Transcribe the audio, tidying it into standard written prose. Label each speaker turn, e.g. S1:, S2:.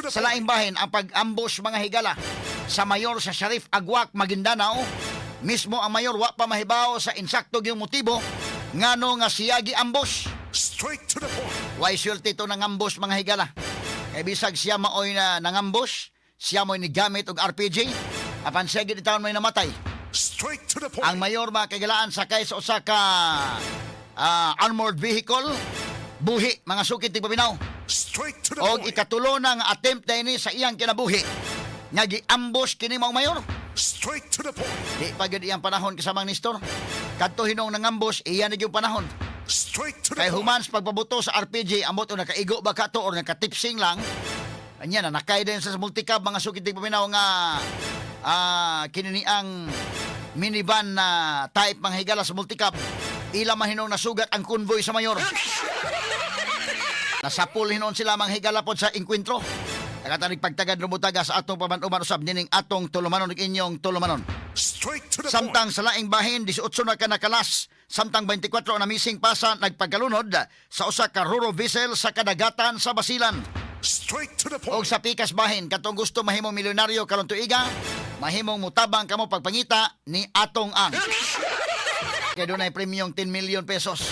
S1: Sa laing bahin ang pag-ambush mga higala sa mayor sa Sheriff Agwak, Maguindanao. Mismo ang mayor wa pa mahibaw sa insakto gyung motibo ngano nga siya gi-ambush. Why sulti to nang ambush mga higala? Kay bisag siya maoy na nangambush, siya mo'y nigamit og RPG, apan siya gid taon may namatay. Ang mayor makagilaan sakay sa usa ka armored vehicle, buhi mga sukit tigpabinaw. Og ikatulo na nga attempt na ini sa iyang kinabuhi nga gi-ambush kini mao mayor. Di pa gid iyang panahon kasamang Nestor. Kadto hinong nangambush iya na gyud panahon. Kay humans pagpabuto sa RPG amot o nakaigo ba ka to or nakatipsing lang. Anya na nakay din sa multicab mga sukit tigpabinaw nga kininiang minivan na type mga higala sa multicab. Ila mahinong nasugat ang convoy sa mayor. Nasapul hinon sila mga higala pod sa inkwentro. Nakatanig pagtagad rumutaga sa atong paman-uman usab dining atong tulumanon ug inyong tulumanon. Samtang sa laing bahin 18 na ka nakalas, samtang 24 na missing pasa nagpagkalunod sa usa ka ruro vessel sa kadagatan sa Basilan. Og sa pikas bahin katong gusto mahimong milyonaryo karon tuiga, mahimong mutabang kamo pagpangita ni Atong Ang. Kaya doon ay premium 10 million pesos.